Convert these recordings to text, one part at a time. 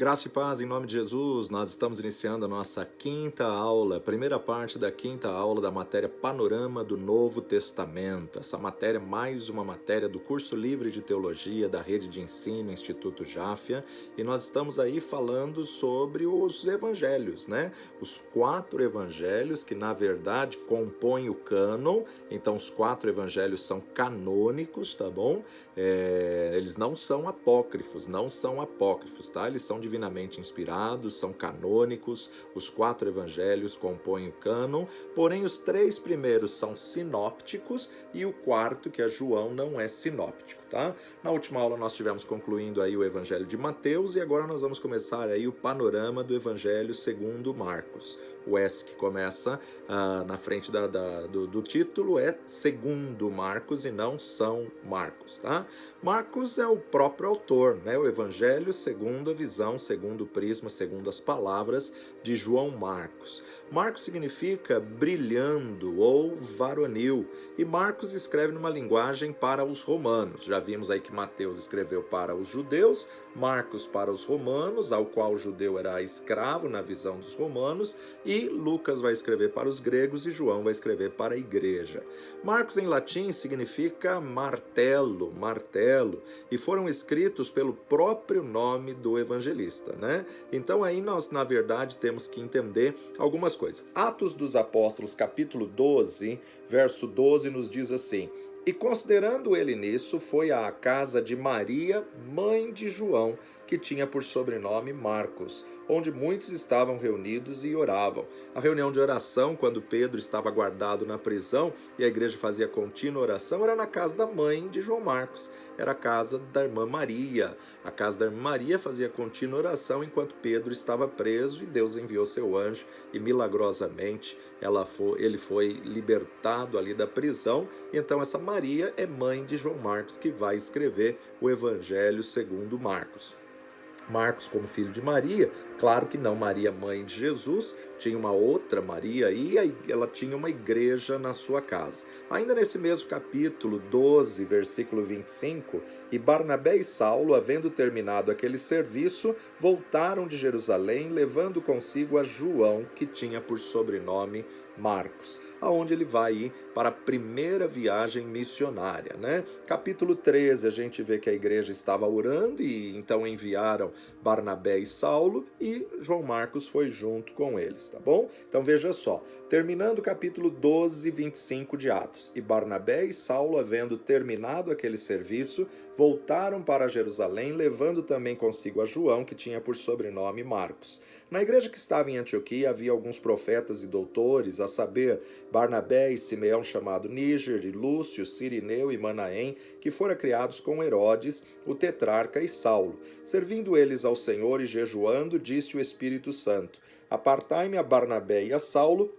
Graça e paz em nome de Jesus. Nós estamos iniciando a nossa quinta aula, primeira parte da quinta aula da matéria Panorama do Novo Testamento. Essa matéria é mais uma matéria do curso livre de teologia da rede de ensino Instituto Jáfia, e nós estamos aí falando sobre os evangelhos, né? Os 4 evangelhos que na verdade compõem o cânon. Então os 4 evangelhos são canônicos, tá bom? Eles não são apócrifos, tá? Eles são divinamente inspirados, são canônicos, os 4 evangelhos compõem o cânon, porém os 3 primeiros são sinópticos e o 4º, que é João, não é sinóptico, tá? Na última aula nós tivemos concluindo aí o evangelho de Mateus e agora nós vamos começar aí o panorama do evangelho segundo Marcos. O S que começa na frente do título é segundo Marcos e não São Marcos, tá? Marcos é o próprio autor, né? O evangelho segundo a visão, segundo o prisma, segundo as palavras de João Marcos. Marcos significa brilhando ou varonil, e Marcos escreve numa linguagem para os romanos. Já vimos aí que Mateus escreveu para os judeus, Marcos para os romanos, ao qual o judeu era escravo na visão dos romanos, e Lucas vai escrever para os gregos e João vai escrever para a igreja. Marcos em latim significa martelo, e foram escritos pelo próprio nome do evangelista, né? Então aí nós, na verdade, temos que entender algumas coisas. Atos dos Apóstolos, capítulo 12, verso 12, nos diz assim: e considerando ele nisso, foi à casa de Maria, mãe de João, que tinha por sobrenome Marcos, onde muitos estavam reunidos e oravam. A reunião de oração, quando Pedro estava guardado na prisão e a igreja fazia contínua oração, era na casa da mãe de João Marcos, era a casa da irmã Maria. A casa da irmã Maria fazia contínua oração enquanto Pedro estava preso, e Deus enviou seu anjo e milagrosamente ele foi libertado ali da prisão. Então essa Maria é mãe de João Marcos, que vai escrever o evangelho segundo Marcos. Marcos como filho de Maria, claro que não Maria, mãe de Jesus, tinha uma outra Maria e ela tinha uma igreja na sua casa. Ainda nesse mesmo capítulo 12, versículo 25, e Barnabé e Saulo, havendo terminado aquele serviço, voltaram de Jerusalém, levando consigo a João, que tinha por sobrenome Marcos, aonde ele vai ir para a primeira viagem missionária, né? Capítulo 13, a gente vê que a igreja estava orando e então enviaram Barnabé e Saulo, e João Marcos foi junto com eles, tá bom? Então veja só, terminando o capítulo 12, 25 de Atos, e Barnabé e Saulo, havendo terminado aquele serviço, voltaram para Jerusalém, levando também consigo a João, que tinha por sobrenome Marcos. Na igreja que estava em Antioquia havia alguns profetas e doutores, a saber, Barnabé e Simeão chamado Níger, e Lúcio, Cirineu e Manaém, que foram criados com Herodes, o tetrarca, e Saulo. Servindo eles ao Senhor e jejuando, disse o Espírito Santo: apartai-me a Barnabé e a Saulo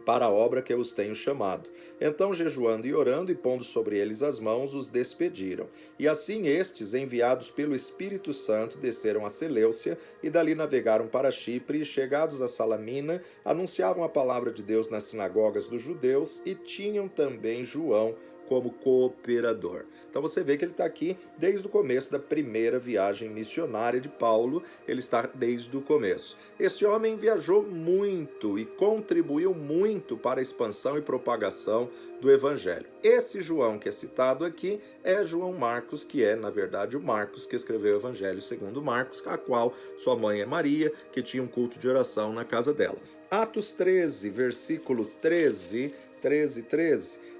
para a obra que eu os tenho chamado. Então, jejuando e orando e pondo sobre eles as mãos, os despediram. E assim estes, enviados pelo Espírito Santo, desceram a Seleucia e dali navegaram para Chipre, e chegados a Salamina, anunciavam a palavra de Deus nas sinagogas dos judeus, e tinham também João como cooperador. Então você vê que ele está aqui desde o começo da primeira viagem missionária de Paulo, ele está desde o começo. Esse homem viajou muito e contribuiu muito para a expansão e propagação do evangelho. Esse João que é citado aqui é João Marcos, que é, na verdade, o Marcos que escreveu o evangelho segundo Marcos, a qual sua mãe é Maria, que tinha um culto de oração na casa dela. Atos 13, versículo 13.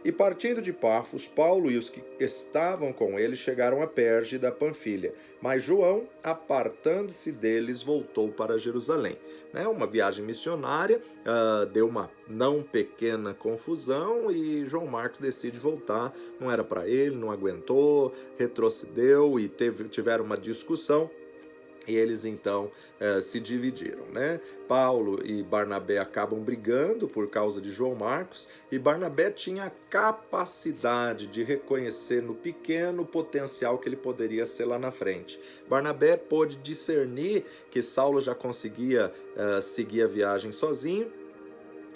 E partindo de Pafos, Paulo e os que estavam com ele chegaram a Perge da Panfilha, mas João, apartando-se deles, voltou para Jerusalém. Uma viagem missionária, deu uma não pequena confusão e João Marcos decide voltar. Não era para ele, não aguentou, retrocedeu e tiveram uma discussão. E eles então se dividiram, né? Paulo e Barnabé acabam brigando por causa de João Marcos, e Barnabé tinha a capacidade de reconhecer no pequeno o potencial que ele poderia ser lá na frente. Barnabé pôde discernir que Saulo já conseguia seguir a viagem sozinho,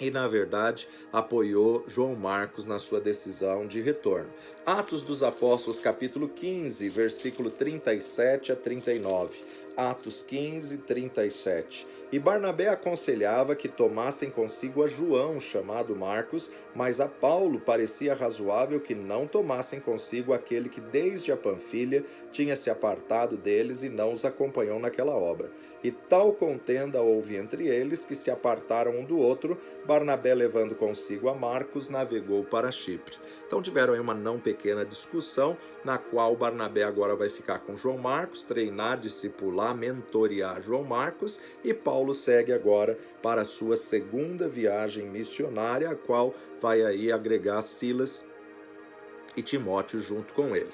e, na verdade, apoiou João Marcos na sua decisão de retorno. Atos dos Apóstolos, capítulo 15, versículo 37 a 39. Atos 15, 37. E Barnabé aconselhava que tomassem consigo a João, chamado Marcos, mas a Paulo parecia razoável que não tomassem consigo aquele que desde a Panfilha tinha se apartado deles e não os acompanhou naquela obra. E tal contenda houve entre eles que se apartaram um do outro. Barnabé, levando consigo a Marcos, navegou para Chipre. Então tiveram aí uma não pequena discussão, na qual Barnabé agora vai ficar com João Marcos, treinar, discipular, mentorear João Marcos, e Paulo segue agora para a sua segunda viagem missionária, a qual vai aí agregar Silas e Timóteo junto com ele.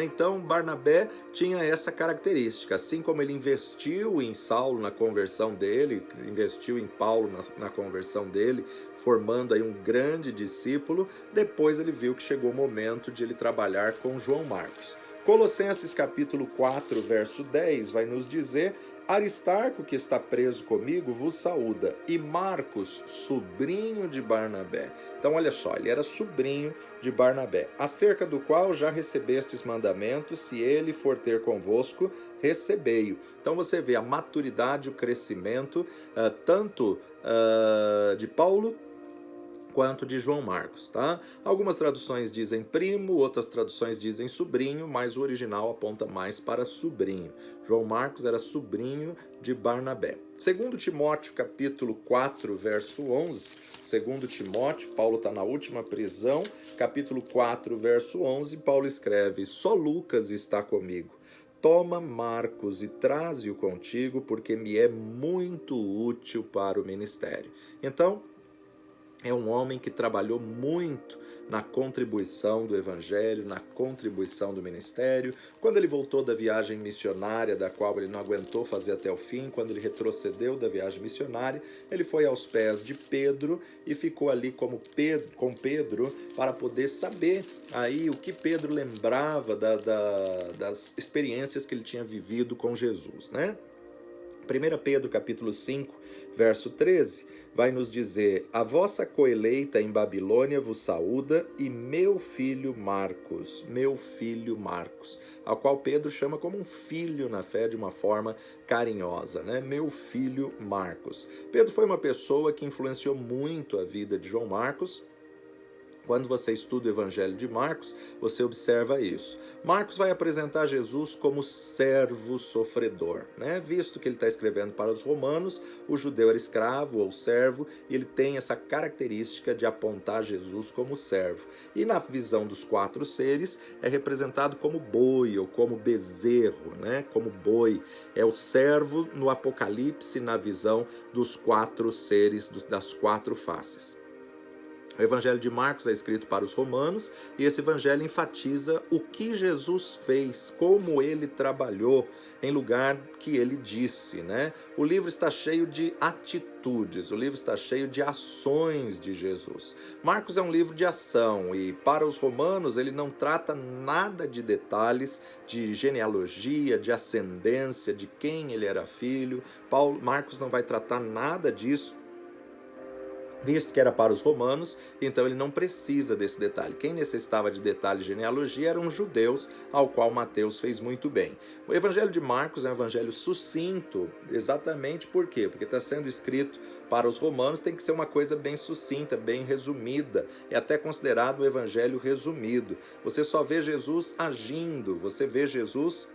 Então Barnabé tinha essa característica, assim como ele investiu em Saulo na conversão dele, investiu em Paulo na conversão dele, formando aí um grande discípulo. Depois ele viu que chegou o momento de ele trabalhar com João Marcos. Colossenses capítulo 4, verso 10 vai nos dizer: Aristarco, que está preso comigo, vos saúda, e Marcos, sobrinho de Barnabé. Então, olha só, ele era sobrinho de Barnabé, acerca do qual já recebestes mandamentos, se ele for ter convosco, recebei-o. Então, você vê a maturidade, o crescimento, tanto de Paulo quanto de João Marcos, tá? Algumas traduções dizem primo, outras traduções dizem sobrinho, mas o original aponta mais para sobrinho. João Marcos era sobrinho de Barnabé. Segundo Timóteo, capítulo 4, verso 11, segundo Timóteo, Paulo está na última prisão, capítulo 4, verso 11, Paulo escreve: só Lucas está comigo. Toma Marcos e traze-o contigo, porque me é muito útil para o ministério. Então, é um homem que trabalhou muito na contribuição do evangelho, na contribuição do ministério. Quando ele voltou da viagem missionária, da qual ele não aguentou fazer até o fim, quando ele retrocedeu da viagem missionária, ele foi aos pés de Pedro e ficou ali com Pedro para poder saber aí o que Pedro lembrava das experiências que ele tinha vivido com Jesus, 1 Pedro capítulo 5, verso 13, vai nos dizer: a vossa coeleita em Babilônia vos saúda, e meu filho Marcos, ao qual Pedro chama como um filho na fé de uma forma carinhosa, meu filho Marcos. Pedro foi uma pessoa que influenciou muito a vida de João Marcos. Quando você estuda o Evangelho de Marcos, você observa isso. Marcos vai apresentar Jesus como servo sofredor, Visto que ele está escrevendo para os romanos, o judeu era escravo ou servo, e ele tem essa característica de apontar Jesus como servo. E na visão dos quatro seres, é representado como boi ou como bezerro, Como boi. É o servo no Apocalipse, na visão dos quatro seres, das quatro faces. O Evangelho de Marcos é escrito para os romanos, e esse evangelho enfatiza o que Jesus fez, como ele trabalhou, em lugar que ele disse, O livro está cheio de atitudes, o livro está cheio de ações de Jesus. Marcos é um livro de ação, e para os romanos ele não trata nada de detalhes, de genealogia, de ascendência, de quem ele era filho. Marcos não vai tratar nada disso, visto que era para os romanos, então ele não precisa desse detalhe. Quem necessitava de detalhe de genealogia eram os judeus, ao qual Mateus fez muito bem. O Evangelho de Marcos é um evangelho sucinto, exatamente por quê? Porque está sendo escrito para os romanos, tem que ser uma coisa bem sucinta, bem resumida. É até considerado o evangelho resumido. Você só vê Jesus agindo, você vê Jesus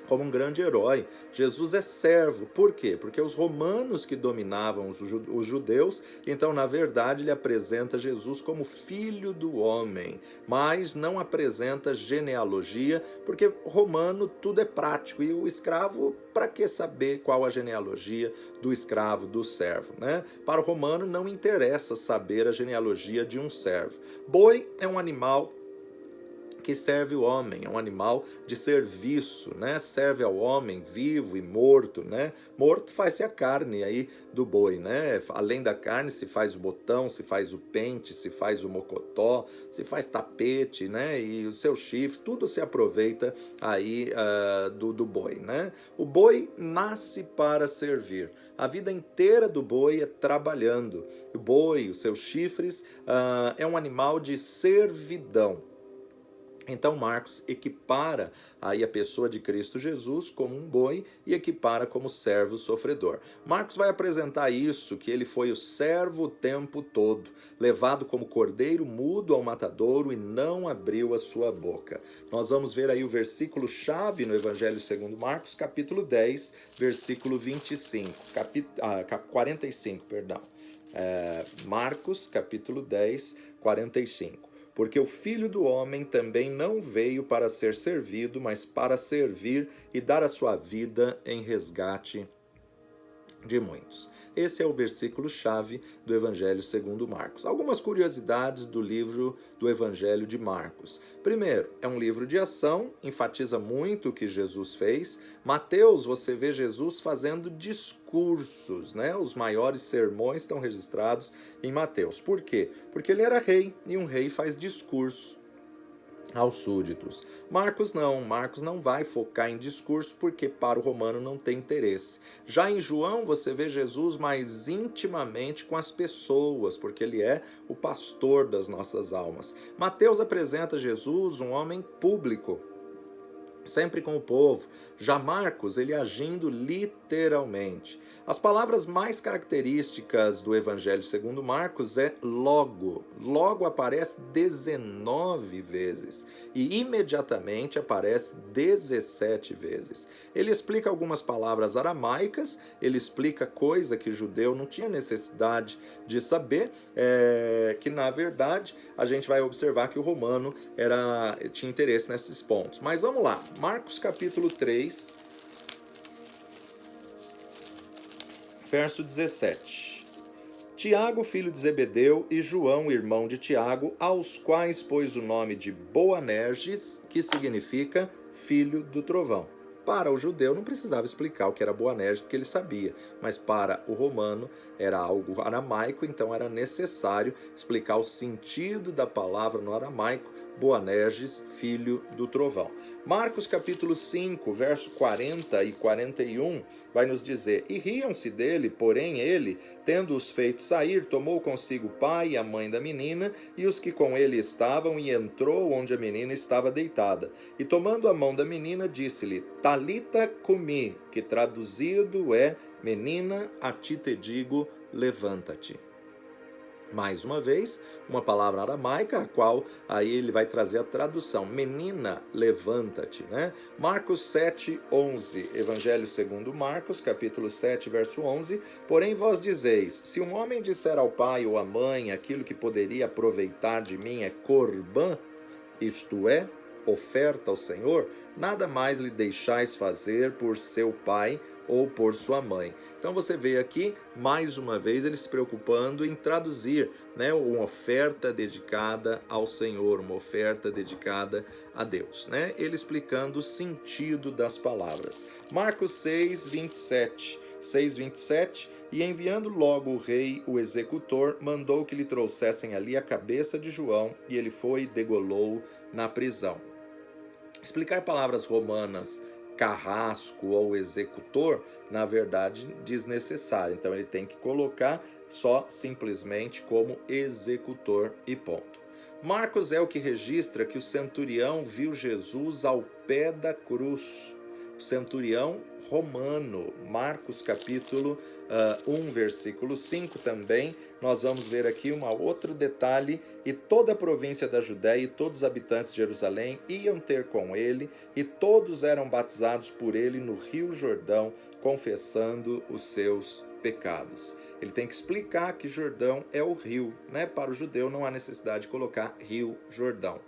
como um grande herói. Jesus é servo. Por quê? Porque os romanos que dominavam os judeus, então, na verdade, ele apresenta Jesus como filho do homem, mas não apresenta genealogia, porque romano tudo é prático, e o escravo, para que saber qual a genealogia do escravo, do servo, Para o romano não interessa saber a genealogia de um servo. Boi é um animal que serve o homem, é um animal de serviço, Serve ao homem vivo e morto, Morto faz-se a carne aí do boi, Além da carne se faz o botão, se faz o pente, se faz o mocotó, se faz tapete, E o seu chifre, tudo se aproveita aí do boi, O boi nasce para servir. A vida inteira do boi é trabalhando. O boi, os seus chifres, é um animal de servidão. Então Marcos equipara aí a pessoa de Cristo Jesus como um boi e equipara como servo sofredor. Marcos vai apresentar isso, que ele foi o servo o tempo todo, levado como cordeiro mudo ao matadouro e não abriu a sua boca. Nós vamos ver aí o versículo chave no Evangelho segundo Marcos, capítulo 10, versículo 45, perdão. Marcos, capítulo 10, 45. Porque o Filho do Homem também não veio para ser servido, mas para servir e dar a sua vida em resgate de muitos. Esse é o versículo-chave do Evangelho segundo Marcos. Algumas curiosidades do livro do Evangelho de Marcos. Primeiro, é um livro de ação, enfatiza muito o que Jesus fez. Mateus, você vê Jesus fazendo discursos, né? Os maiores sermões estão registrados em Mateus. Por quê? Porque ele era rei, e um rei faz discurso aos súditos. Marcos não vai focar em discurso porque para o romano não tem interesse. Já em João você vê Jesus mais intimamente com as pessoas, porque ele é o pastor das nossas almas. Mateus apresenta Jesus um homem público, sempre com o povo. Já Marcos, ele agindo literalmente. As palavras mais características do Evangelho segundo Marcos é logo. Logo aparece 19 vezes e imediatamente aparece 17 vezes. Ele explica algumas palavras aramaicas, ele explica coisa que o judeu não tinha necessidade de saber, que na verdade a gente vai observar que o romano tinha interesse nesses pontos. Mas vamos lá, Marcos capítulo 3, verso 17. Tiago, filho de Zebedeu, e João, irmão de Tiago, aos quais pôs o nome de Boanerges, que significa filho do trovão. Para o judeu não precisava explicar o que era Boanerges, porque ele sabia, mas para o romano era algo aramaico, então era necessário explicar o sentido da palavra no aramaico, Boanerges, filho do trovão. Marcos capítulo 5, verso 40 e 41, vai nos dizer: E riam-se dele, porém ele, tendo-os feito sair, tomou consigo o pai e a mãe da menina, e os que com ele estavam, e entrou onde a menina estava deitada. E tomando a mão da menina, disse-lhe: Talita cumi, que traduzido é: Menina, a ti te digo, levanta-te. Mais uma vez, uma palavra aramaica, a qual aí ele vai trazer a tradução. Menina, levanta-te, né? Marcos 7, 11. Evangelho segundo Marcos, capítulo 7, verso 11. Porém vós dizeis, se um homem disser ao pai ou à mãe, aquilo que poderia aproveitar de mim é corbã, isto é, oferta ao Senhor, nada mais lhe deixais fazer por seu pai ou por sua mãe. Então você vê aqui, mais uma vez, ele se preocupando em traduzir, né, uma oferta dedicada ao Senhor, uma oferta dedicada a Deus, né? Ele explicando o sentido das palavras. Marcos 6, 27. 6:27, e enviando logo o rei o executor, mandou que lhe trouxessem ali a cabeça de João, e ele foi e degolou na prisão. Explicar palavras romanas carrasco ou executor, na verdade, desnecessário. Então ele tem que colocar só simplesmente como executor e ponto. Marcos é o que registra que o centurião viu Jesus ao pé da cruz. O centurião romano, Marcos capítulo 1, versículo 5 também, nós vamos ver aqui um outro detalhe: e toda a província da Judéia e todos os habitantes de Jerusalém iam ter com ele, e todos eram batizados por ele no Rio Jordão, confessando os seus pecados. Ele tem que explicar que Jordão é o rio, né? Para o judeu não há necessidade de colocar Rio Jordão.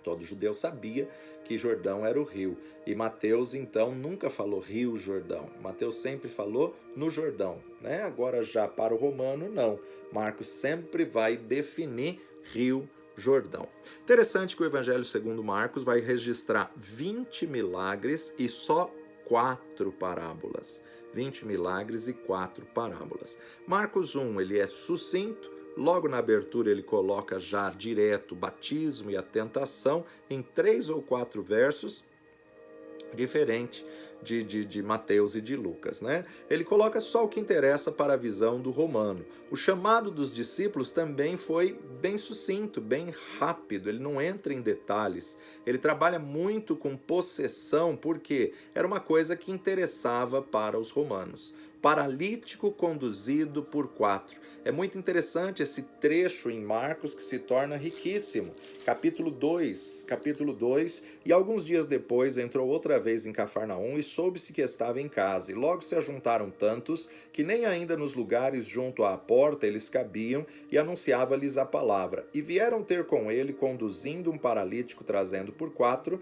Todo judeu sabia que Jordão era o rio. E Mateus, então, nunca falou Rio Jordão. Mateus sempre falou no Jordão, né? Agora, já para o romano, não. Marcos sempre vai definir Rio Jordão. Interessante que o Evangelho segundo Marcos vai registrar 20 milagres e só 4 parábolas. 20 milagres e 4 parábolas. Marcos 1, ele é sucinto. Logo na abertura ele coloca já direto o batismo e a tentação em 3 ou 4 versos, diferente de Mateus e de Lucas, né? Ele coloca só o que interessa para a visão do romano. O chamado dos discípulos também foi bem sucinto, bem rápido, ele não entra em detalhes. Ele trabalha muito com possessão, porque era uma coisa que interessava para os romanos. Paralítico conduzido por 4. É muito interessante esse trecho em Marcos que se torna riquíssimo. Capítulo 2, e alguns dias depois entrou outra vez em Cafarnaum e soube-se que estava em casa. E logo se ajuntaram tantos que nem ainda nos lugares junto à porta eles cabiam, e anunciava-lhes a palavra. E vieram ter com ele, conduzindo um paralítico trazido por 4,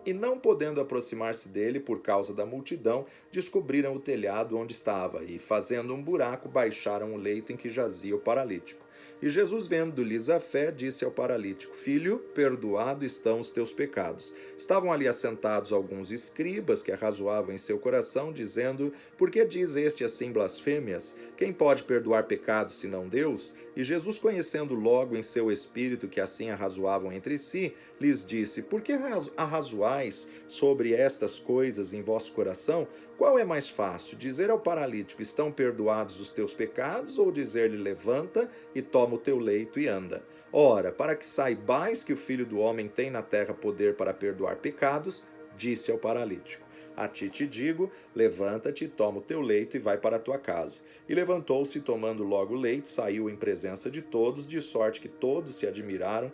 e não podendo aproximar-se dele por causa da multidão, descobriram o telhado onde estava, e fazendo um buraco, baixaram o leito em que jazia o paralítico. E Jesus, vendo-lhes a fé, disse ao paralítico: Filho, perdoado estão os teus pecados. Estavam ali assentados alguns escribas que arrazoavam em seu coração, dizendo: Por que diz este assim blasfêmias? Quem pode perdoar pecados senão Deus? E Jesus, conhecendo logo em seu espírito que assim arrazoavam entre si, lhes disse: Por que arrazoais sobre estas coisas em vosso coração? Qual é mais fácil, dizer ao paralítico: Estão perdoados os teus pecados, ou dizer-lhe: Levanta e toma o teu leito e anda? Ora, para que saibais que o Filho do Homem tem na terra poder para perdoar pecados, disse ao paralítico: A ti te digo, levanta-te, toma o teu leito e vai para a tua casa. E levantou-se, tomando logo o leito, saiu em presença de todos, de sorte que todos se admiraram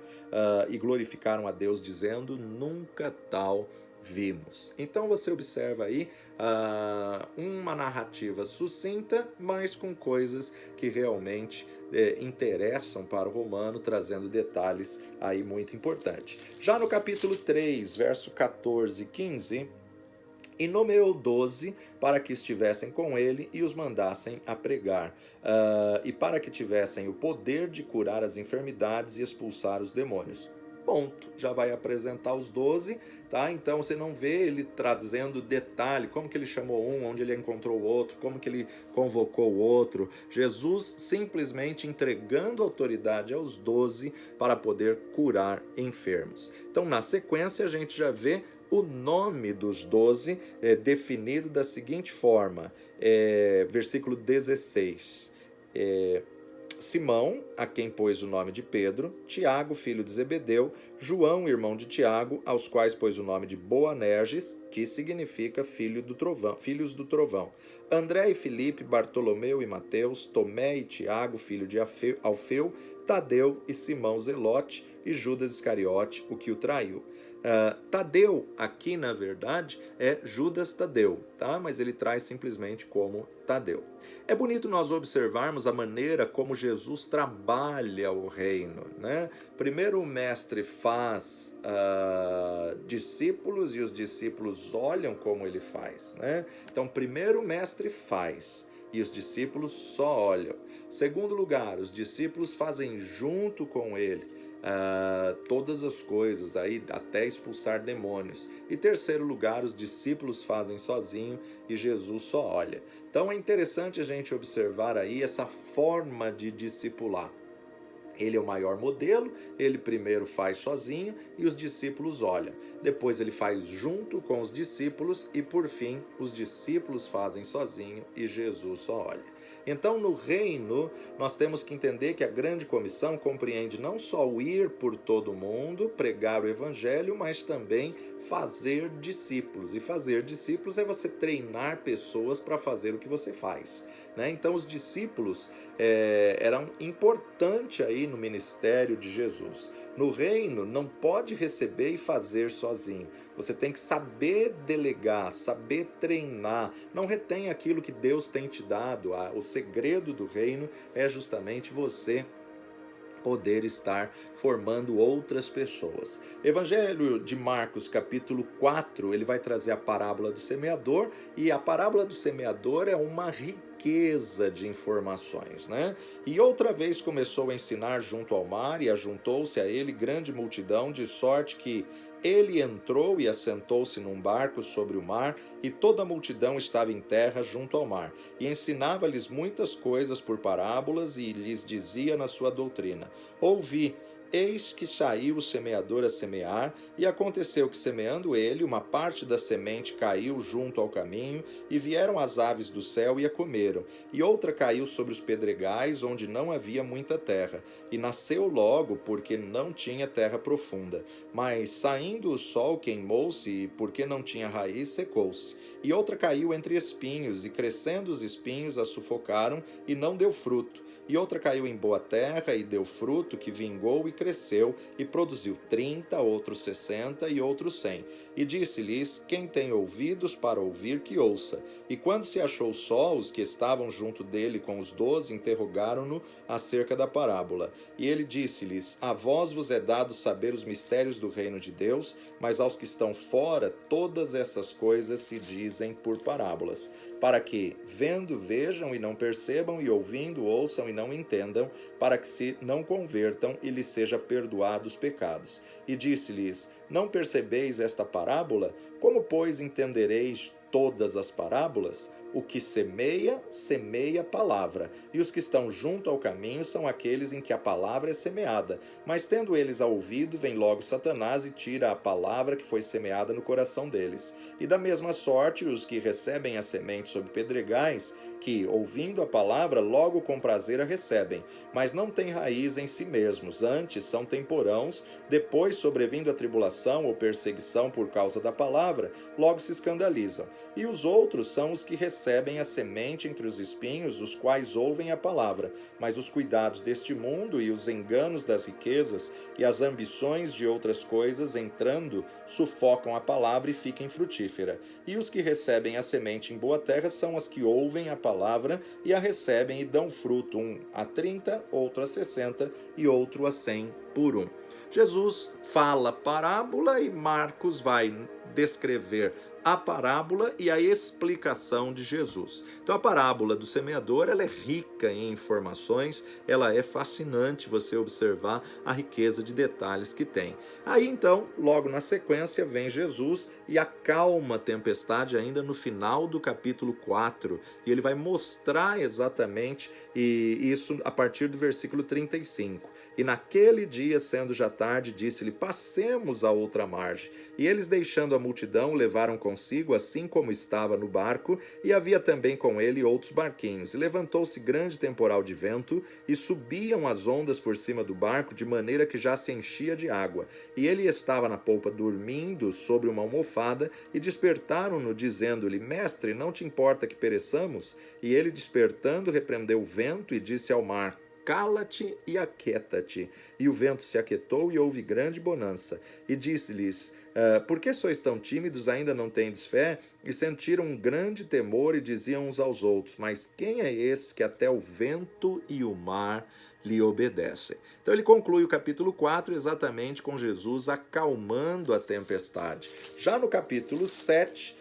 e glorificaram a Deus, dizendo: Nunca tal vimos. Então você observa aí uma narrativa sucinta, mas com coisas que realmente interessam para o romano, trazendo detalhes aí muito importantes. Já no capítulo 3, verso 14 e 15... E nomeou 12 para que estivessem com ele e os mandassem a pregar, e para que tivessem o poder de curar as enfermidades e expulsar os demônios. Ponto. Já vai apresentar os 12, tá? Então você não vê ele trazendo detalhe, como que ele chamou um, onde ele encontrou o outro, como que ele convocou o outro. Jesus simplesmente entregando autoridade aos 12 para poder curar enfermos. Então, na sequência, a gente já vê o nome dos 12 definido da seguinte forma, versículo 16. Simão, a quem pôs o nome de Pedro, Tiago, filho de Zebedeu, João, irmão de Tiago, aos quais pôs o nome de Boanerges, que significa filhos do trovão, André e Filipe, Bartolomeu e Mateus, Tomé e Tiago, filho de Alfeu, Tadeu e Simão Zelote, e Judas Iscariote, o que o traiu. Tadeu, aqui na verdade, é Judas Tadeu, tá? Mas ele traz simplesmente como Tadeu. É bonito nós observarmos a maneira como Jesus trabalha o reino, né? Primeiro o mestre faz discípulos, e os discípulos olham como ele faz, né? Então, primeiro o mestre faz, e os discípulos só olham. Segundo lugar, os discípulos fazem junto com ele todas as coisas, aí, até expulsar demônios. E terceiro lugar, os discípulos fazem sozinho e Jesus só olha. Então é interessante a gente observar aí essa forma de discipular. Ele é o maior modelo, ele primeiro faz sozinho e os discípulos olham. Depois ele faz junto com os discípulos e por fim os discípulos fazem sozinho e Jesus só olha. Então no reino nós temos que entender que a grande comissão compreende não só o ir por todo o mundo, pregar o evangelho, mas também fazer discípulos. E fazer discípulos é você treinar pessoas para fazer o que você faz, né? Então os discípulos eram importantes aí no ministério de Jesus. No reino não pode receber e fazer sozinho. Você tem que saber delegar, saber treinar. Não retém aquilo que Deus tem te dado. O segredo do reino é justamente você poder estar formando outras pessoas. Evangelho de Marcos, capítulo 4, ele vai trazer a parábola do semeador, e a parábola do semeador é uma riqueza de informações, né? E outra vez começou a ensinar junto ao mar, e ajuntou-se a ele grande multidão, de sorte que ele entrou e assentou-se num barco sobre o mar, e toda a multidão estava em terra junto ao mar. E ensinava-lhes muitas coisas por parábolas, e lhes dizia na sua doutrina: Ouvi, Eis que saiu o semeador a semear, e aconteceu que, semeando ele, uma parte da semente caiu junto ao caminho, e vieram as aves do céu e a comeram, e outra caiu sobre os pedregais, onde não havia muita terra, e nasceu logo, porque não tinha terra profunda. Mas, saindo o sol, queimou-se, e porque não tinha raiz, secou-se. E outra caiu entre espinhos, e crescendo os espinhos a sufocaram, e não deu fruto. E outra caiu em boa terra, e deu fruto, que vingou e cresceu, e produziu 30, outros 60 e outros 100. E disse-lhes: quem tem ouvidos para ouvir, que ouça. E quando se achou só, os que estavam junto dele com os 12 interrogaram-no acerca da parábola. E ele disse-lhes: a vós vos é dado saber os mistérios do reino de Deus, mas aos que estão fora, todas essas coisas se dizem por parábolas, para que, vendo, vejam e não percebam, e ouvindo, ouçam e não entendam, para que se não convertam e lhes seja perdoado os pecados. E disse-lhes: não percebeis esta parábola? Como, pois, entendereis todas as parábolas? O que semeia, semeia a palavra, e os que estão junto ao caminho são aqueles em que a palavra é semeada. Mas tendo eles a ouvido, vem logo Satanás e tira a palavra que foi semeada no coração deles. E da mesma sorte, os que recebem a semente sob pedregais, que, ouvindo a palavra, logo com prazer a recebem, mas não têm raiz em si mesmos, antes são temporãos, depois, sobrevindo a tribulação ou perseguição por causa da palavra, logo se escandalizam. E os outros são os que recebem a semente entre os espinhos, os quais ouvem a palavra, mas os cuidados deste mundo e os enganos das riquezas e as ambições de outras coisas, entrando, sufocam a palavra e fica infrutífera. E os que recebem a semente em boa terra são as que ouvem a palavra e a recebem e dão fruto, um a 30, outro a 60 e outro a 100 por um. Jesus fala parábola e Marcos vai descrever a parábola e a explicação de Jesus. Então a parábola do semeador, ela é rica em informações, ela é fascinante você observar a riqueza de detalhes que tem. Aí então, logo na sequência, vem Jesus e acalma a tempestade ainda no final do capítulo 4, e ele vai mostrar exatamente isso a partir do versículo 35. E naquele dia, sendo já tarde, disse-lhe: passemos à outra margem. E eles, deixando a multidão, levaram consigo, assim como estava no barco, e havia também com ele outros barquinhos. E levantou-se grande temporal de vento, e subiam as ondas por cima do barco, de maneira que já se enchia de água. E ele estava na polpa dormindo sobre uma almofada, e despertaram-no, dizendo-lhe: mestre, não te importa que pereçamos? E ele, despertando, repreendeu o vento e disse ao mar: cala-te e aquieta-te. E o vento se aquietou e houve grande bonança. E disse-lhes: por que sois tão tímidos, ainda não tendes fé? E sentiram um grande temor e diziam uns aos outros: mas quem é esse que até o vento e o mar lhe obedecem? Então ele conclui o capítulo 4 exatamente com Jesus acalmando a tempestade. Já no capítulo 7,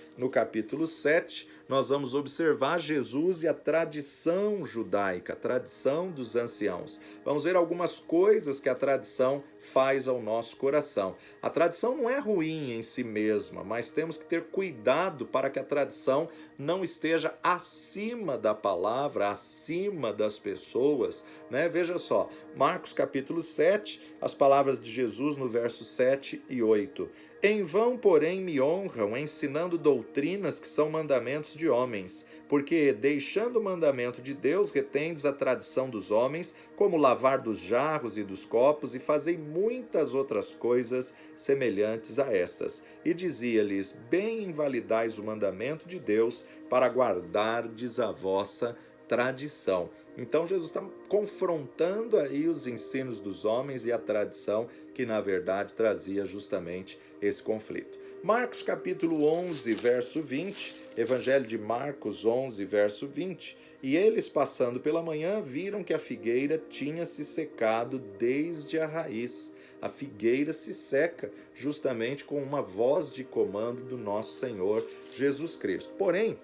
nós vamos observar Jesus e a tradição judaica, a tradição dos anciãos. Vamos ver algumas coisas que a tradição faz ao nosso coração. A tradição não é ruim em si mesma, mas temos que ter cuidado para que a tradição não esteja acima da palavra, acima das pessoas, né? Veja só, Marcos capítulo 7, as palavras de Jesus no verso 7 e 8. Em vão, porém, me honram, ensinando doutrinas que são mandamentos de homens, porque, deixando o mandamento de Deus, retendes a tradição dos homens, como lavar dos jarros e dos copos, e fazei muitas outras coisas semelhantes a estas. E dizia-lhes: bem invalidais o mandamento de Deus, para guardardes a vossa tradição. Então Jesus está confrontando aí os ensinos dos homens e a tradição que na verdade trazia justamente esse conflito. Marcos capítulo 11, verso 20, Evangelho de Marcos 11, verso 20. E eles, passando pela manhã, viram que a figueira tinha se secado desde a raiz. A figueira se seca justamente com uma voz de comando do nosso Senhor Jesus Cristo. Porém,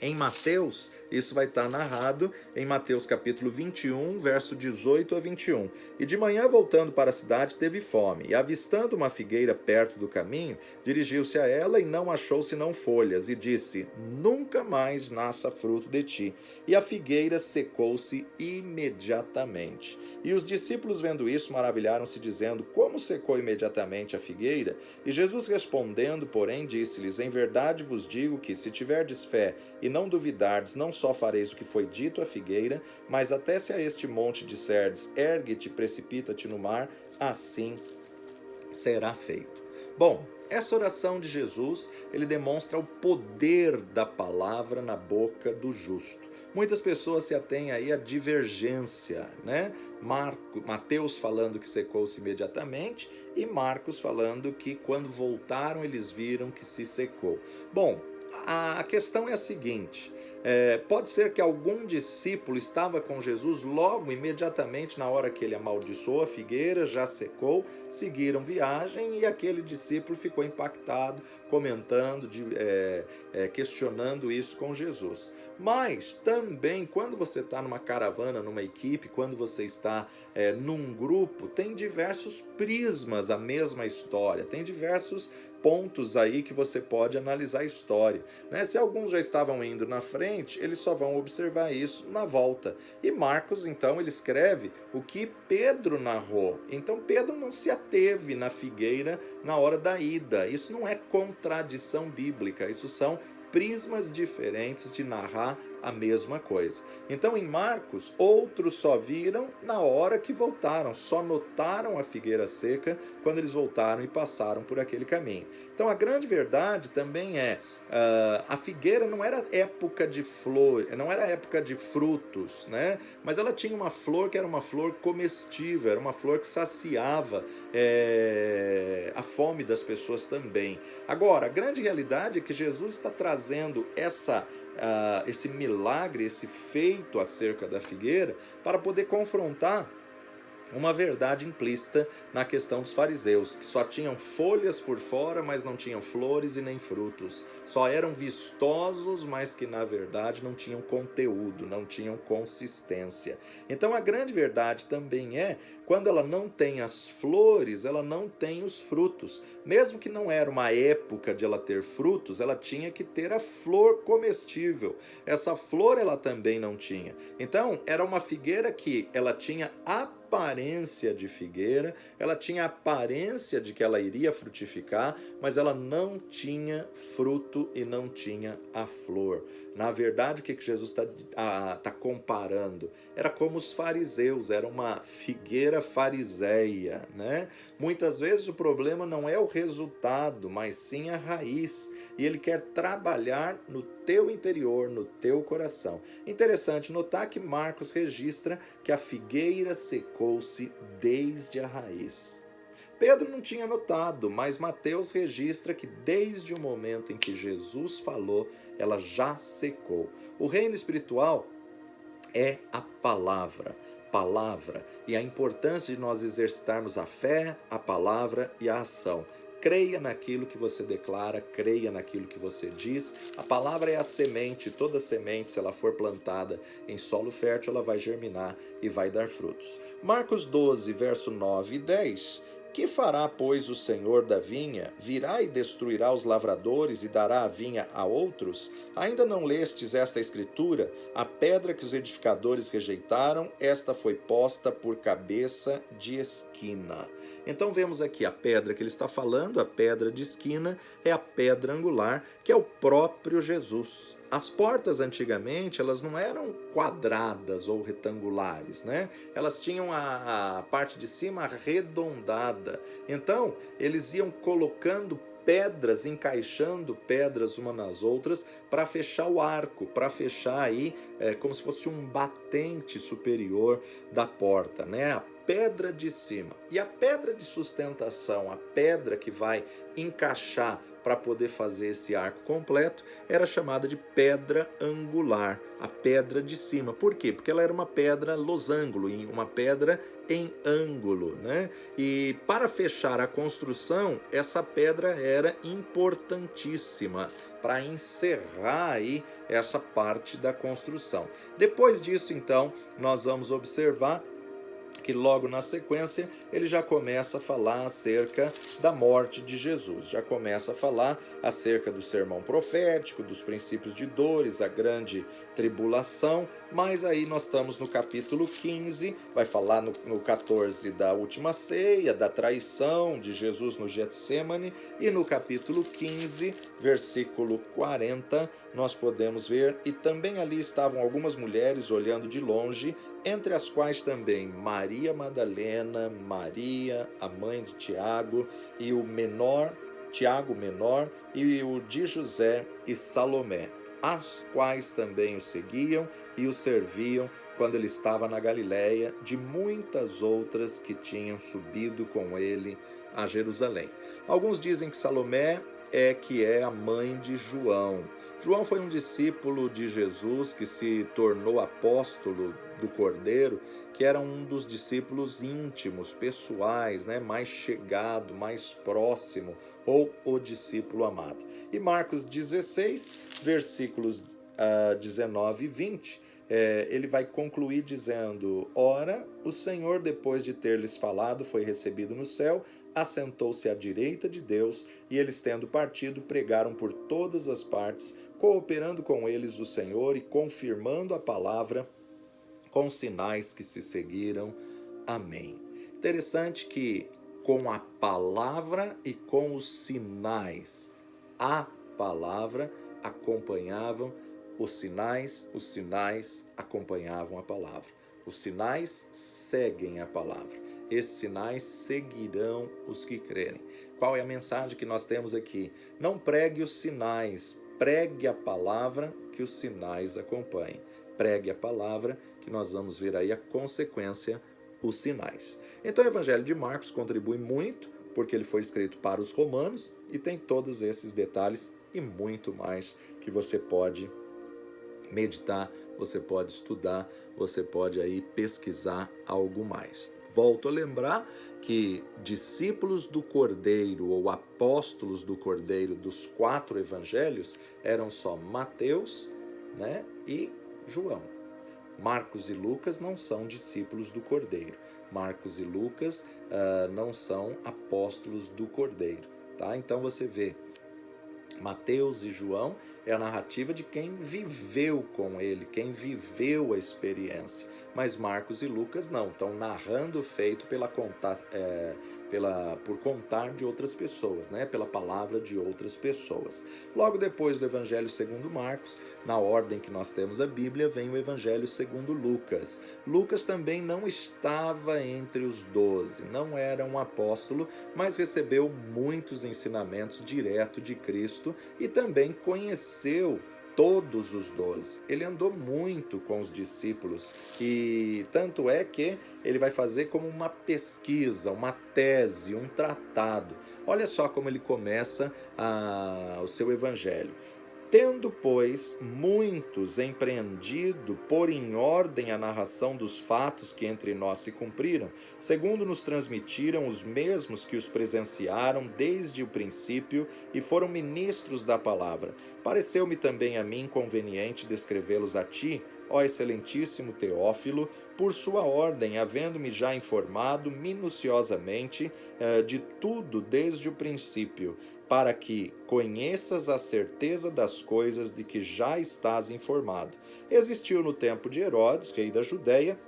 Em Mateus, isso vai estar narrado em Mateus capítulo 21, verso 18 a 21. E de manhã, voltando para a cidade, teve fome, e avistando uma figueira perto do caminho, dirigiu-se a ela e não achou senão folhas, e disse: Nunca mais nasça fruto de ti. E a figueira secou-se imediatamente. E os discípulos, vendo isso, maravilharam-se, dizendo: Como secou imediatamente a figueira? E Jesus respondendo, porém, disse-lhes: Em verdade vos digo que, se tiverdes fé e não duvidardes, não só fareis o que foi dito à figueira, mas até se a este monte disserdes: ergue-te, precipita-te no mar, assim será feito. Bom, essa oração de Jesus, ele demonstra o poder da palavra na boca do justo. Muitas pessoas se atêm aí à divergência, né? Mateus falando que secou-se imediatamente e Marcos falando que quando voltaram eles viram que se secou. Bom, a questão é a seguinte: pode ser que algum discípulo estava com Jesus logo, imediatamente, na hora que ele amaldiçoou a figueira, já secou, seguiram viagem e aquele discípulo ficou impactado, comentando, questionando isso com Jesus. Mas também, quando você está numa caravana, numa equipe, quando você está num grupo, tem diversos prismas a mesma história, tem diversos pontos aí que você pode analisar a história, né? Se alguns já estavam indo na frente, eles só vão observar isso na volta. E Marcos, então, ele escreve o que Pedro narrou. Então Pedro não se ateve na figueira na hora da ida. Isso não é contradição bíblica, isso são prismas diferentes de narrar a mesma coisa. Então, em Marcos, outros só viram na hora que voltaram, só notaram a figueira seca quando eles voltaram e passaram por aquele caminho. Então, a grande verdade também é a figueira não era época de flor, não era época de frutos, né? Mas ela tinha uma flor que era uma flor comestível, era uma flor que saciava a fome das pessoas também. Agora, a grande realidade é que Jesus está trazendo esse milagre, esse feito acerca da figueira, para poder confrontar uma verdade implícita na questão dos fariseus, que só tinham folhas por fora, mas não tinham flores e nem frutos. Só eram vistosos, mas que na verdade não tinham conteúdo, não tinham consistência. Então a grande verdade também é, quando ela não tem as flores, ela não tem os frutos. Mesmo que não era uma época de ela ter frutos, ela tinha que ter a flor comestível. Essa flor ela também não tinha. Então era uma figueira que ela tinha aparência de figueira, ela tinha aparência de que ela iria frutificar, mas ela não tinha fruto e não tinha a flor. Na verdade, o que Jesus está comparando? Era como os fariseus, era uma figueira fariseia, né? Muitas vezes o problema não é o resultado, mas sim a raiz. E ele quer trabalhar no teu interior, no teu coração. Interessante notar que Marcos registra que a figueira secou-se desde a raiz. Pedro não tinha notado, mas Mateus registra que desde o momento em que Jesus falou, ela já secou. O reino espiritual é a palavra, e a importância de nós exercitarmos a fé, a palavra e a ação. Creia naquilo que você declara, creia naquilo que você diz. A palavra é a semente, toda semente, se ela for plantada em solo fértil, ela vai germinar e vai dar frutos. Marcos 12, verso 9 e 10. Que fará, pois, o Senhor da vinha? Virá e destruirá os lavradores e dará a vinha a outros? Ainda não lestes esta escritura? A pedra que os edificadores rejeitaram, esta foi posta por cabeça de esquina. Então vemos aqui a pedra que ele está falando, a pedra de esquina, é a pedra angular, que é o próprio Jesus. As portas antigamente, elas não eram quadradas ou retangulares, né? Elas tinham a parte de cima arredondada. Então, eles iam colocando pedras, encaixando pedras uma nas outras para fechar o arco, para fechar aí como se fosse um batente superior da porta, né? pedra de cima. E a pedra de sustentação, a pedra que vai encaixar para poder fazer esse arco completo, era chamada de pedra angular, a pedra de cima. Por quê? Porque ela era uma pedra losango, uma pedra em ângulo, né? E para fechar a construção, essa pedra era importantíssima para encerrar aí essa parte da construção. Depois disso, então, nós vamos observar que logo na sequência ele já começa a falar acerca da morte de Jesus, já começa a falar acerca do sermão profético, dos princípios de dores, a grande tribulação, mas aí nós estamos no capítulo 15, vai falar no 14 da última ceia, da traição de Jesus no Getsêmani, e no capítulo 15, versículo 40, nós podemos ver, e também ali estavam algumas mulheres olhando de longe, entre as quais também Maria Madalena, Maria, a mãe de Tiago, e o menor, Tiago menor, e o de José e Salomé, as quais também o seguiam e o serviam quando ele estava na Galiléia, de muitas outras que tinham subido com ele a Jerusalém. Alguns dizem que Salomé é a mãe de João. João foi um discípulo de Jesus que se tornou apóstolo do Cordeiro, que era um dos discípulos íntimos, pessoais, né, mais chegado, mais próximo, ou o discípulo amado. E Marcos 16, versículos 19 e 20, ele vai concluir dizendo: Ora, o Senhor, depois de ter-lhes falado, foi recebido no céu, assentou-se à direita de Deus, e eles, tendo partido, pregaram por todas as partes, cooperando com eles o Senhor e confirmando a palavra com sinais que se seguiram. Amém. Interessante que com a palavra e com os sinais, a palavra acompanhavam os sinais acompanhavam a palavra. Os sinais seguem a palavra. Esses sinais seguirão os que crerem. Qual é a mensagem que nós temos aqui? Não pregue os sinais, pregue a palavra que os sinais acompanhem. Pregue a palavra que nós vamos ver aí a consequência, os sinais. Então o Evangelho de Marcos contribui muito, porque ele foi escrito para os romanos e tem todos esses detalhes e muito mais que você pode meditar, você pode estudar, você pode aí pesquisar algo mais. Volto a lembrar que discípulos do Cordeiro ou apóstolos do Cordeiro dos 4 evangelhos eram só Mateus, né, e João. Marcos e Lucas não são discípulos do Cordeiro. Marcos e Lucas não são apóstolos do Cordeiro, tá? Então você vê, Mateus e João é a narrativa de quem viveu com ele, quem viveu a experiência. Mas Marcos e Lucas não, estão narrando o feito por contar de outras pessoas, né? Pela palavra de outras pessoas. Logo depois do Evangelho segundo Marcos, na ordem que nós temos a Bíblia, vem o Evangelho segundo Lucas. Lucas também não estava entre os 12, não era um apóstolo, mas recebeu muitos ensinamentos direto de Cristo e também conheceu todos os 12. Ele andou muito com os discípulos e tanto é que ele vai fazer como uma pesquisa, uma tese, um tratado. Olha só como ele começa o seu evangelho. Tendo, pois, muitos empreendido pôr em ordem a narração dos fatos que entre nós se cumpriram, segundo nos transmitiram os mesmos que os presenciaram desde o princípio e foram ministros da palavra, pareceu-me também a mim conveniente descrevê-los a ti, ó excelentíssimo Teófilo, por sua ordem, havendo-me já informado minuciosamente de tudo desde o princípio, para que conheças a certeza das coisas de que já estás informado. Existiu no tempo de Herodes, rei da Judéia,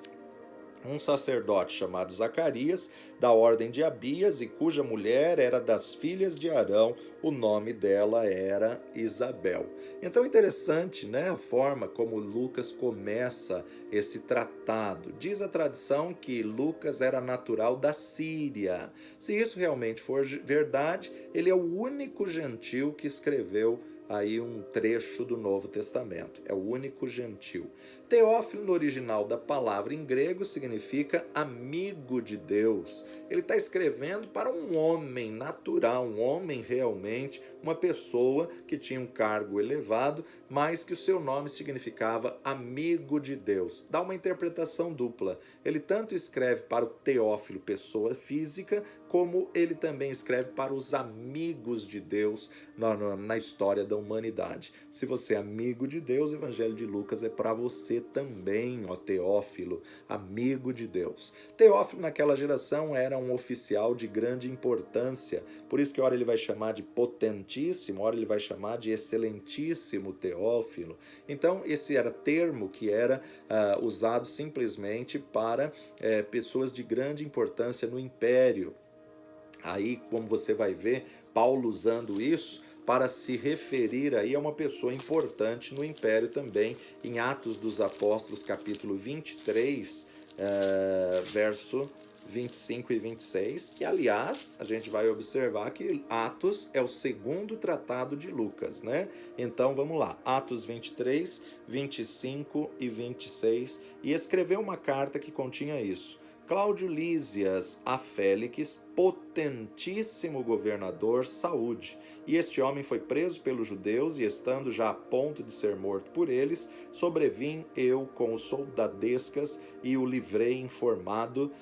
um sacerdote chamado Zacarias, da ordem de Abias, e cuja mulher era das filhas de Arão, o nome dela era Isabel. Então é interessante, né, a forma como Lucas começa esse tratado. Diz a tradição que Lucas era natural da Síria. Se isso realmente for verdade, ele é o único gentil que escreveu aí um trecho do Novo Testamento. É o único gentil. Teófilo, no original da palavra em grego, significa amigo de Deus. Ele está escrevendo para um homem natural, um homem realmente, uma pessoa que tinha um cargo elevado, mas que o seu nome significava amigo de Deus. Dá uma interpretação dupla. Ele tanto escreve para o Teófilo, pessoa física, como ele também escreve para os amigos de Deus na história da humanidade. Se você é amigo de Deus, o Evangelho de Lucas é para você também, ó Teófilo, amigo de Deus. Teófilo, naquela geração, era um oficial de grande importância, por isso que ora ele vai chamar de potentíssimo, ora ele vai chamar de excelentíssimo Teófilo. Então, esse era termo que era usado simplesmente para pessoas de grande importância no império. Aí, como você vai ver, Paulo usando isso para se referir aí a uma pessoa importante no império também, em Atos dos Apóstolos, capítulo 23, verso 25 e 26, que aliás, a gente vai observar que Atos é o segundo tratado de Lucas, né? Então vamos lá, Atos 23, 25 e 26, e escreveu uma carta que continha isso. Cláudio Lísias a Félix, potentíssimo governador, saúde. E este homem foi preso pelos judeus, e estando já a ponto de ser morto por eles, sobrevim eu com os soldadescas e o livrei informado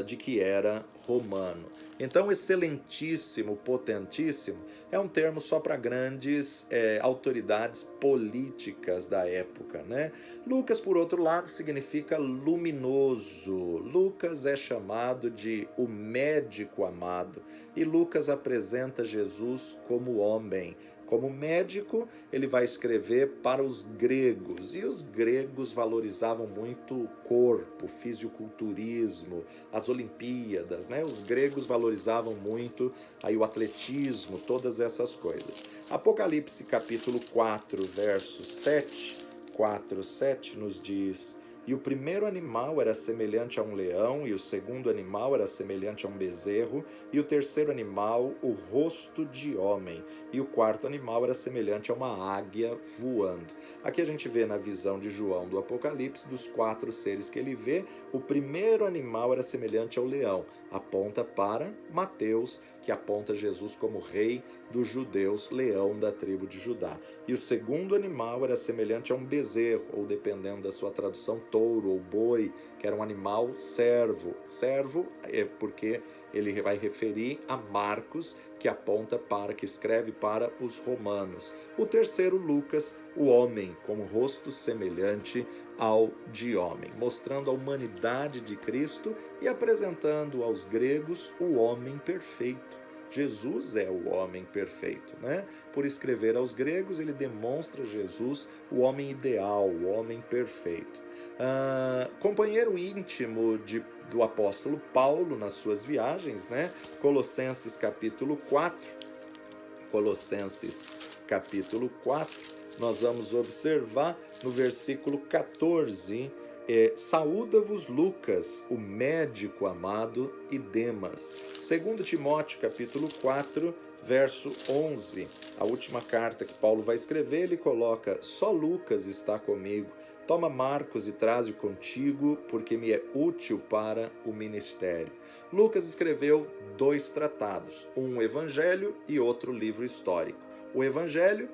de que era romano. Então, excelentíssimo, potentíssimo, é um termo só para grandes autoridades políticas da época, né? Lucas, por outro lado, significa luminoso. Lucas é chamado de o médico amado, e Lucas apresenta Jesus como homem. Como médico, ele vai escrever para os gregos, e os gregos valorizavam muito o corpo, o fisiculturismo, as Olimpíadas, né? Os gregos valorizavam muito aí o atletismo, todas essas coisas. Apocalipse capítulo 4, verso 7, 4:7 nos diz: e o primeiro animal era semelhante a um leão, e o segundo animal era semelhante a um bezerro, e o terceiro animal o rosto de homem, e o quarto animal era semelhante a uma águia voando. Aqui a gente vê na visão de João do Apocalipse, dos 4 seres que ele vê, o primeiro animal era semelhante ao leão, aponta para Mateus, que aponta Jesus como rei dos judeus, leão da tribo de Judá. E o segundo animal era semelhante a um bezerro, ou dependendo da sua tradução, touro ou boi, que era um animal servo. Servo é porque ele vai referir a Marcos, que aponta para, que escreve para os romanos. O terceiro, Lucas, o homem, como rosto semelhante ao de homem, mostrando a humanidade de Cristo e apresentando aos gregos o homem perfeito. Jesus é o homem perfeito, né? Por escrever aos gregos, ele demonstra Jesus, o homem ideal, o homem perfeito. Companheiro íntimo do apóstolo Paulo nas suas viagens, né? Colossenses capítulo 4, Colossenses capítulo 4, nós vamos observar no versículo 14, saúda-vos Lucas, o médico amado, e Demas. 2 Timóteo capítulo 4, verso 11, a última carta que Paulo vai escrever, ele coloca: só Lucas está comigo, toma Marcos e traze-o contigo, porque me é útil para o ministério. Lucas escreveu 2 tratados, um evangelho e outro livro histórico. O Evangelho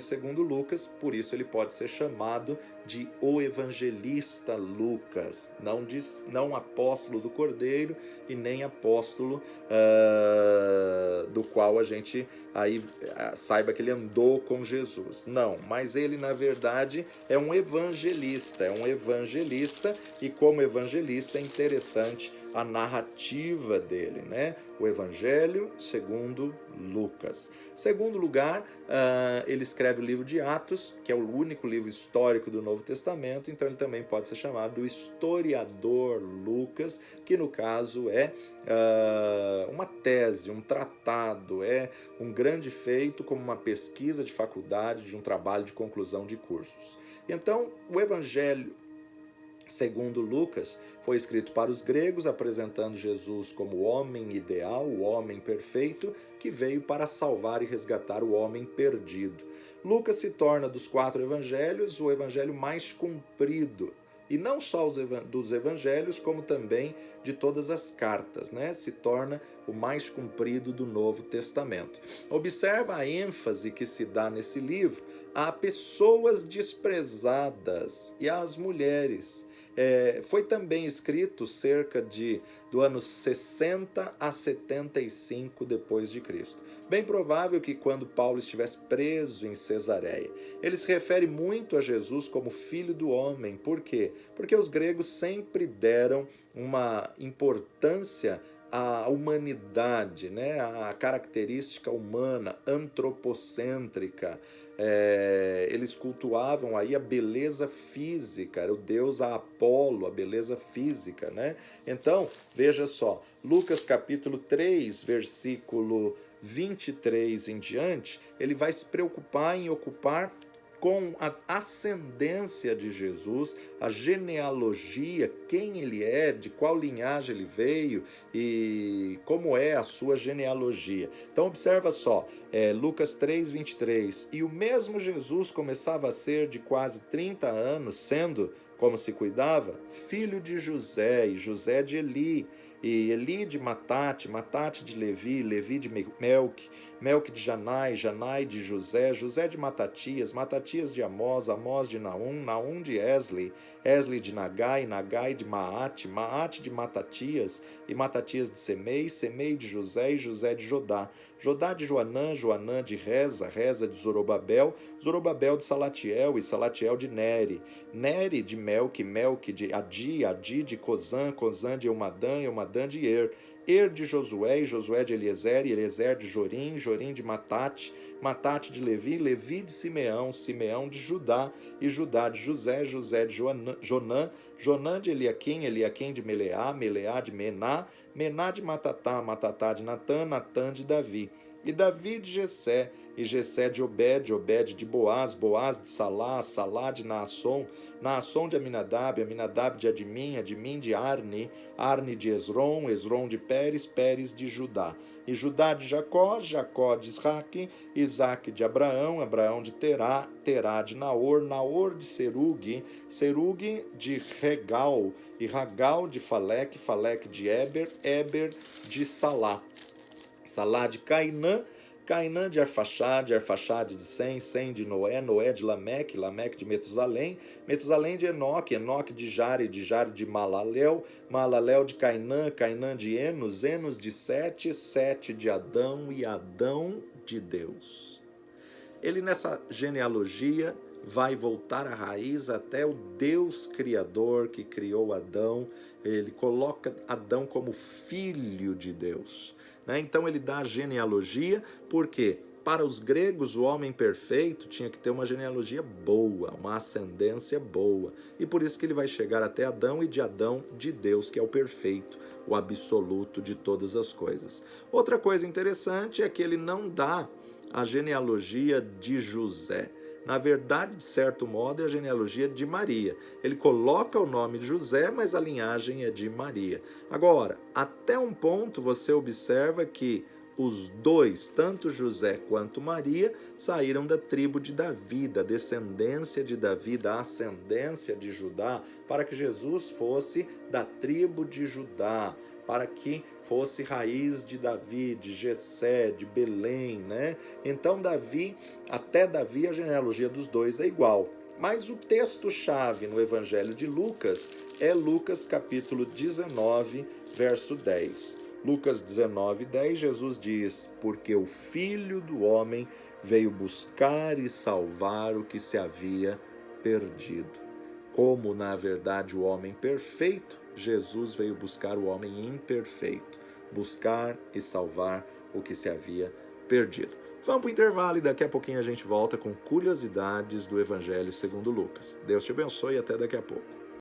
segundo Lucas, por isso ele pode ser chamado de o evangelista Lucas, não apóstolo do Cordeiro e nem apóstolo do qual a gente aí saiba que ele andou com Jesus. Não, mas ele na verdade é um evangelista, e como evangelista é interessante a narrativa dele, né? O Evangelho segundo Lucas. Segundo lugar, ele escreve o livro de Atos, que é o único livro histórico do Novo Testamento, então ele também pode ser chamado do historiador Lucas, que no caso é uma tese, um tratado, é um grande feito como uma pesquisa de faculdade, de um trabalho de conclusão de cursos. Então, o Evangelho segundo Lucas, foi escrito para os gregos, apresentando Jesus como o homem ideal, o homem perfeito, que veio para salvar e resgatar o homem perdido. Lucas se torna, dos 4 evangelhos, o evangelho mais comprido. E não só dos evangelhos, como também de todas as cartas, né? Se torna o mais comprido do Novo Testamento. Observa a ênfase que se dá nesse livro a pessoas desprezadas e às mulheres. Foi também escrito cerca do ano 60 a 75 depois de Cristo. Bem provável que quando Paulo estivesse preso em Cesareia. Ele se refere muito a Jesus como filho do homem. Por quê? Porque os gregos sempre deram uma importância à humanidade, né? À característica humana, antropocêntrica. Eles cultuavam aí a beleza física, era o deus Apolo, a beleza física, né? Então, veja só, Lucas capítulo 3, versículo 23 em diante, ele vai se preocupar em ocupar com a ascendência de Jesus, a genealogia, quem ele é, de qual linhagem ele veio e como é a sua genealogia. Então observa só, Lucas 3, 23, e o mesmo Jesus começava a ser de quase 30 anos, sendo, como se cuidava, filho de José, e José de Eli, e Eli de Matate, Matate de Levi, Levi de Melque, Melque de Janai, Janai de José, José de Matatias, Matatias de Amós, Amós de Naum, Naum de Esli, Esli de Nagai, Nagai de Maate, Maate de Matatias, e Matatias de Semei, Semei de José, e José de Jodá, Jodá de Joanã, Joanã de Reza, Reza de Zorobabel, Zorobabel de Salatiel, e Salatiel de Neri, Neri de Melque, Melque de Adi, Adi de Cozã, Cozã de Eumadã, Eumadã de Er de Josué, e Josué de Eliezer, e Eliezer de Jorim, Jorim de Matate, Matate de Levi, Levi de Simeão, Simeão de Judá, e Judá de José, José de Jonã, Jonã de Eliaquim, Eliaquim de Meleá, Meleá de Mená, Mená de Matatá, Matatá de Natã, Natã de Davi. E Davi de Jessé, e Jessé de Obed, Obed de Boaz, Boaz de Salá, Salá de Naasson, Naasson de Aminadab, Aminadab de Admim, Admim de Arni, Arni de Esrom, Esrom de Pérez, Pérez de Judá. E Judá de Jacó, Jacó de Isaac, Isaac de Abraão, Abraão de Terá, Terá de Naor, Naor de Serugue, Serugue de Regal, e Ragal de Faleque, Faleque de Eber, Eber de Salá. Salá de Cainã, Cainã de Arfaxade de Sem, Sem de Noé, Noé de Lameque, Lameque de Metusalém, Metusalém de Enoque, Enoque de Jare de Malalel, Malalel de Cainã, Cainã de Enos, Enos de Sete, Sete de Adão e Adão de Deus. Ele nessa genealogia vai voltar à raiz até o Deus Criador que criou Adão. Ele coloca Adão como filho de Deus. Então ele dá a genealogia, porque para os gregos o homem perfeito tinha que ter uma genealogia boa, uma ascendência boa. E por isso que ele vai chegar até Adão, e de Adão de Deus, que é o perfeito, o absoluto de todas as coisas. Outra coisa interessante é que ele não dá a genealogia de José. Na verdade, de certo modo, é a genealogia de Maria. Ele coloca o nome de José, mas a linhagem é de Maria. Agora, até um ponto você observa que os dois, tanto José quanto Maria, saíram da tribo de Davi, da descendência de Davi, da ascendência de Judá, para que Jesus fosse da tribo de Judá, para que fosse raiz de Davi, de Jessé, de Belém, né? Então até Davi, a genealogia dos dois é igual. Mas o texto-chave no Evangelho de Lucas é Lucas capítulo 19, verso 10. Lucas 19, 10, Jesus diz: porque o Filho do Homem veio buscar e salvar o que se havia perdido. Como, na verdade, o homem perfeito, Jesus veio buscar o homem imperfeito, buscar e salvar o que se havia perdido. Vamos para o intervalo e daqui a pouquinho a gente volta com curiosidades do Evangelho segundo Lucas. Deus te abençoe e até daqui a pouco.